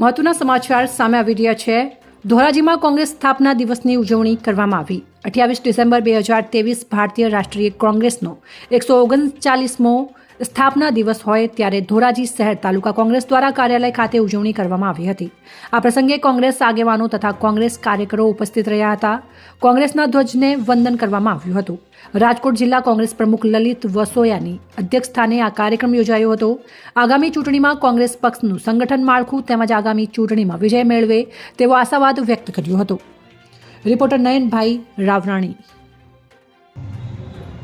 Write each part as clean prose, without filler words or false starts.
મહત્વના સમાચાર સામે આવી રહ્યા છે। ધોરાજીમાં કોંગ્રેસ સ્થાપના દિવસની ઉજવણી કરવામાં આવી। 28 ડિસેમ્બર 2023 ભારતીય રાષ્ટ્રીય કોંગ્રેસનો 139મો સ્થાપના દિવસ હોય ત્યારે ધોરાજી શહેર તાલુકા કોંગ્રેસ દ્વારા કાર્યાલય ખાતે ઉજવણી કરવામાં આવી હતી। આ પ્રસંગે કોંગ્રેસ આગેવાનો તથા કોંગ્રેસ કાર્યકરો ઉપસ્થિત રહ્યા હતા। કોંગ્રેસના ધ્વજને વંદન કરવામાં આવ્યું હતું। રાજકોટ જિલ્લા કોંગ્રેસ પ્રમુખ લલિત વસોયાની અધ્યક્ષસ્થાને આ કાર્યક્રમ યોજાયો હતો। આગામી ચૂંટણીમાં કોંગ્રેસ પક્ષનું સંગઠન માળખું તેમજ આગામી ચૂંટણીમાં વિજય મેળવે તેવો આશાવાદ વ્યક્ત કર્યો હતો। રિપોર્ટર નયનભાઈ રાવરાણી।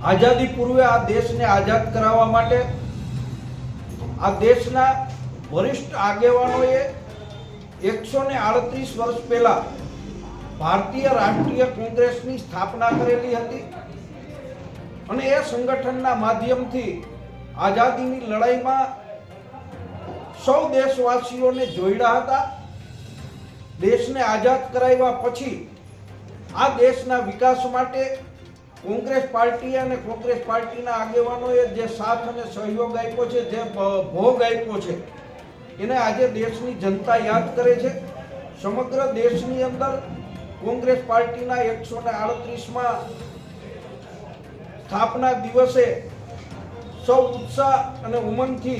आजादी पूर्वे आ देश ने आजाद करावा माटे आ देशना वरिष्ठ आगेवानोए 138 वर्ष पहला भारतीय राष्ट्रीय कोंग्रेसनी स्थापना करेली हती अने ए संगठनना माध्यमथी आजादीनी लड़ाईमां सौ देशवासीओने जोड्या हता। देशने आजाद कराव्या पछी आ देशना विकास माटे कोंग्रेस पार्टी और कोंग्रेस पार्टी आगेवानोए जे साथ अने सहयोग आप्यो छे, जे भोग आप्यो छे, एने आजे देशनी जनता याद करे छे। समग्र देशनी अंदर कोंग्रेस पार्टी 138मा स्थापना दिवसे सौ उत्साह अने उमंगथी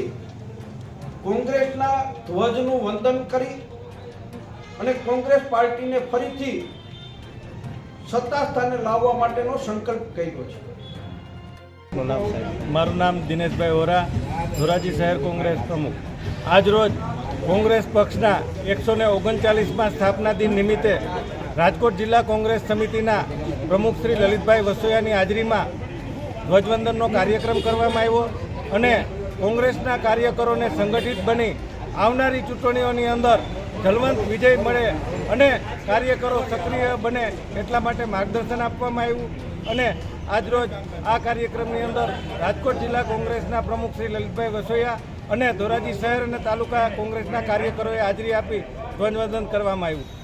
कोंग्रेसना ध्वजनुं वंदन करी अने कोंग्रेस पार्टी ने फरीथी सत्ता स्थाने लाववा माटेनो संकल्प कर्यो छे। मारू नाम दिनेश भाई वोरा, धोराजी शहर कोंग्रेस प्रमुख। आज रोज कोंग्रेस पक्षना 139मा स्थापना दिन निमित्ते राजकोट जिला कोंग्रेस समितिना प्रमुख श्री ललितभाई वसोयानी हाजरीमां ध्वजवंदननो कार्यक्रम करवामां आव्यो अने कोंग्रेसना कार्यकरोने संगठित बनी आवनारी चूंटणीओनी अंदर जलवंत विजय मळे अने कार्यकरो सक्रिय बने एटला माटे मार्गदर्शन आपवामां आव्युं अने आज रोज आ कार्यक्रमनी अंदर राजकोट जिला कोंग्रेसना प्रमुख श्री ललितभाई वसोया अने धोराजी शहर अने तालुका कोंग्रेसना कार्यकरोए हाजरी आपी ध्वजवंदन करवामां आव्युं।